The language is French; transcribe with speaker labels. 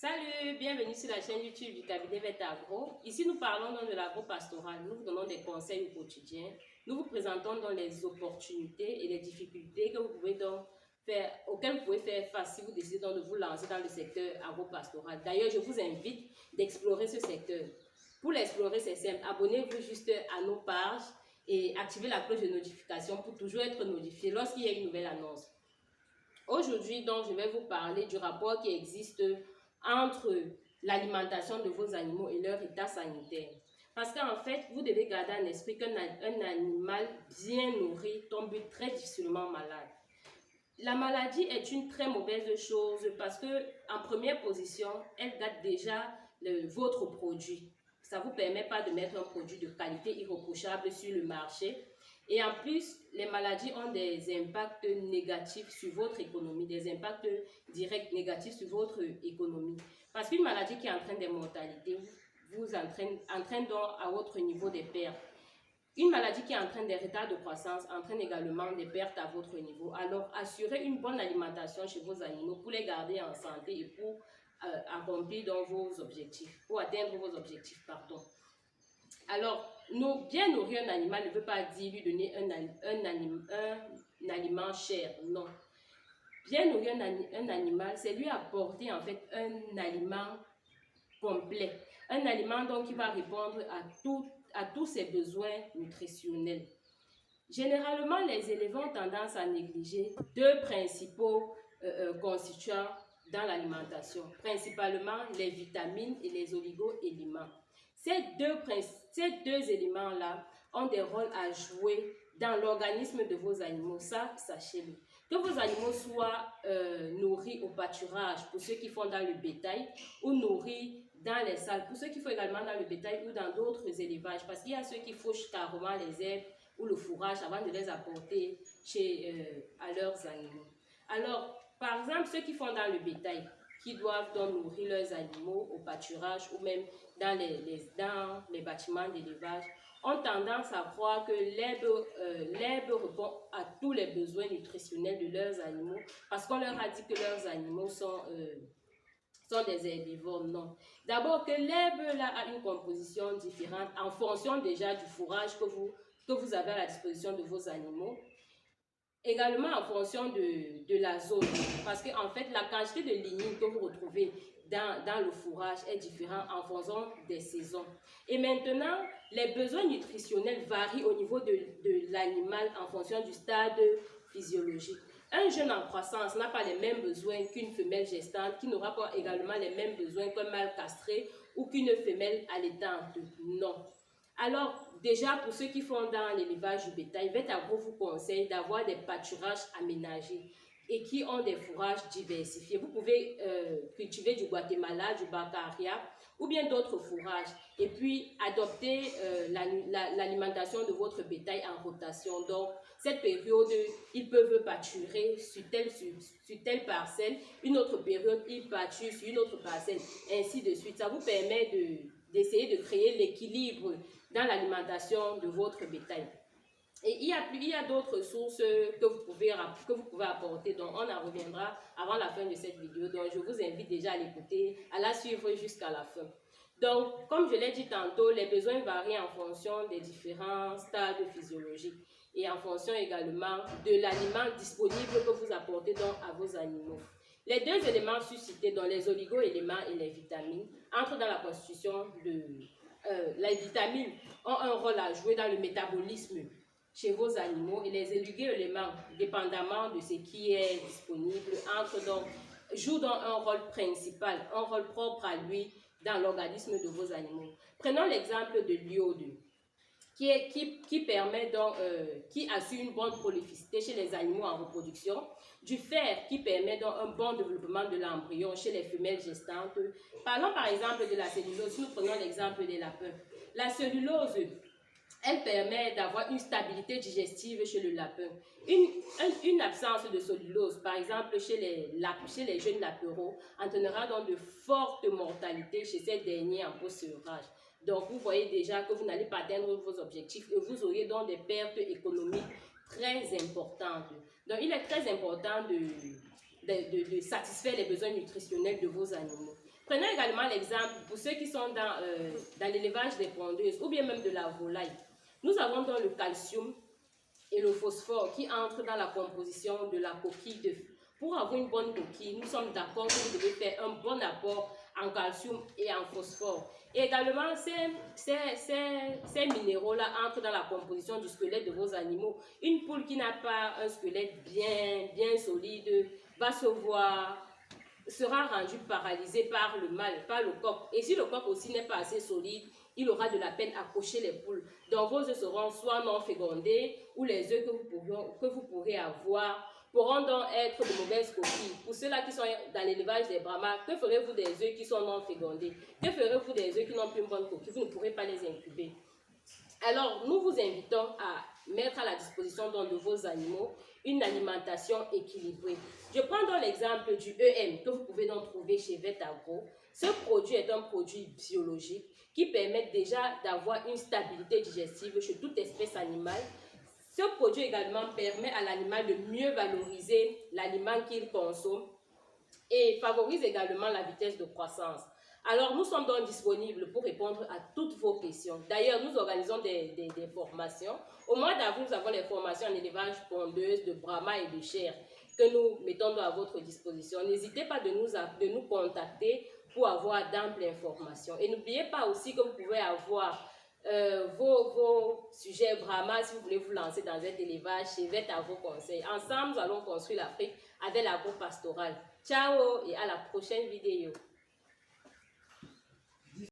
Speaker 1: Salut, bienvenue sur la chaîne YouTube du cabinet Vet Agro. Ici, nous parlons donc de l'agro-pastoral. Nous vous donnons des conseils au quotidien. Nous vous présentons donc les opportunités et les difficultés que vous pouvez donc faire, auxquelles vous pouvez faire face si vous décidez donc de vous lancer dans le secteur agro-pastoral. D'ailleurs, je vous invite d'explorer ce secteur. Pour l'explorer, c'est simple. Abonnez-vous juste à nos pages et activez la cloche de notification pour toujours être notifié lorsqu'il y a une nouvelle annonce. Aujourd'hui, donc, je vais vous parler du rapport qui existe entre l'alimentation de vos animaux et leur état sanitaire. Parce qu'en fait, vous devez garder en esprit qu'un animal bien nourri tombe très difficilement malade. La maladie est une très mauvaise chose parce que, en première position, elle gâte déjà votre produit. Ça ne vous permet pas de mettre un produit de qualité irréprochable sur le marché. Et en plus, les maladies ont des impacts négatifs sur votre économie, des impacts directs négatifs sur votre économie. Parce qu'une maladie qui entraîne des mortalités vous entraîne donc à votre niveau des pertes. Une maladie qui entraîne des retards de croissance entraîne également des pertes à votre niveau. Alors, assurez une bonne alimentation chez vos animaux pour les garder en santé et pour accomplir donc vos objectifs, pour atteindre vos objectifs, pardon. Alors, bien nourrir un animal ne veut pas dire lui donner un aliment cher, non. Bien nourrir un animal, c'est lui apporter en fait un aliment complet. Un aliment donc qui va répondre à tous ses besoins nutritionnels. Généralement, les éleveurs ont tendance à négliger deux principaux constituants dans l'alimentation, principalement les vitamines et les oligo-éléments. Ces deux éléments-là ont des rôles à jouer dans l'organisme de vos animaux, ça, sachez-le. Que vos animaux soient nourris au pâturage, pour ceux qui font dans le bétail, ou nourris dans les salles, pour ceux qui font également dans le bétail ou dans d'autres élevages, parce qu'il y a ceux qui fauchent carrément les herbes ou le fourrage avant de les apporter à leurs animaux. Alors, par exemple, ceux qui font dans le bétail, qui doivent donc nourrir leurs animaux au pâturage ou même dans les bâtiments d'élevage, ont tendance à croire que l'herbe répond à tous les besoins nutritionnels de leurs animaux parce qu'on leur a dit que leurs animaux sont des herbivores. Non. D'abord que l'herbe là a une composition différente en fonction déjà du fourrage que vous avez à la disposition de vos animaux. Également en fonction de la zone, parce qu'en fait la quantité de lignine que vous retrouvez dans le fourrage est différente en fonction des saisons. Et maintenant, les besoins nutritionnels varient au niveau de l'animal en fonction du stade physiologique. Un jeune en croissance n'a pas les mêmes besoins qu'une femelle gestante, qui n'aura pas également les mêmes besoins qu'un mâle castré ou qu'une femelle allaitante. Non. Alors, déjà, pour ceux qui font dans l'élevage du bétail, Vet Agro vous conseille d'avoir des pâturages aménagés et qui ont des fourrages diversifiés. Vous pouvez cultiver du Guatemala, du Baccaria ou bien d'autres fourrages et puis adopter l'alimentation de votre bétail en rotation. Donc, cette période, ils peuvent pâturer sur telle parcelle, une autre période, ils pâturent sur une autre parcelle, ainsi de suite. Ça vous permet d'essayer de créer l'équilibre dans l'alimentation de votre bétail. Et il y a d'autres sources que vous pouvez apporter, donc on en reviendra avant la fin de cette vidéo, donc je vous invite déjà à l'écouter, à la suivre jusqu'à la fin. Donc, comme je l'ai dit tantôt, les besoins varient en fonction des différents stades physiologiques et en fonction également de l'aliment disponible que vous apportez donc à vos animaux. Les deux éléments suscités, donc les oligo-éléments et les vitamines, entrent dans la constitution de... les vitamines ont un rôle à jouer dans le métabolisme chez vos animaux et les oligo-éléments, dépendamment de ce qui est disponible, jouent donc un rôle principal, un rôle propre à lui dans l'organisme de vos animaux. Prenons l'exemple de l'iode, qui assure une bonne prolificité chez les animaux en reproduction, du fer qui permet donc un bon développement de l'embryon chez les femelles gestantes. Parlons par exemple de la cellulose, nous prenons l'exemple des lapins. La cellulose, elle permet d'avoir une stabilité digestive chez le lapin. Une absence de cellulose, par exemple chez les jeunes lapéraux, entraînera donc de fortes mortalités chez ces derniers en post-sevrage. Donc, vous voyez déjà que vous n'allez pas atteindre vos objectifs et vous aurez donc des pertes économiques très importantes. Donc, il est très important de satisfaire les besoins nutritionnels de vos animaux. Prenons également l'exemple pour ceux qui sont dans l'élevage des pondeuses ou bien même de la volaille. Nous avons donc le calcium et le phosphore qui entrent dans la composition de la coquille d'œuf. Pour avoir une bonne coquille, nous sommes d'accord que vous devez faire un bon apport en calcium et en phosphore. Et également, ces minéraux-là entrent dans la composition du squelette de vos animaux. Une poule qui n'a pas un squelette bien solide sera rendue paralysée par le mal, par le coq. Et si le coq aussi n'est pas assez solide, il aura de la peine à cocher les poules. Donc vos œufs seront soit non fécondés ou les œufs que vous pourrez avoir pourront donc être de mauvaises coquilles. Pour ceux-là qui sont dans l'élevage des brahmas, que ferez-vous des œufs qui sont non fécondés? Que ferez-vous des œufs qui n'ont plus une bonne coquille? Vous ne pourrez pas les incuber. Alors, nous vous invitons à mettre à la disposition donc de vos animaux une alimentation équilibrée. Je prends donc l'exemple du EM que vous pouvez donc trouver chez Vetagro. Ce produit est un produit biologique qui permet déjà d'avoir une stabilité digestive chez toute espèce animale. Ce produit également permet à l'animal de mieux valoriser l'aliment qu'il consomme et favorise également la vitesse de croissance. Alors, nous sommes donc disponibles pour répondre à toutes vos questions. D'ailleurs, nous organisons des formations. Au mois d'avril, nous avons les formations en élevage pondeuse, de brahma et de chair que nous mettons à votre disposition. N'hésitez pas de nous contacter pour avoir d'amples informations. Et n'oubliez pas aussi que vous pouvez avoir vos sujets brahma si vous voulez vous lancer dans cet élevage chez Vet à vos conseils. Ensemble, nous allons construire l'Afrique avec l'agro-pastoral. Ciao et à la prochaine vidéo.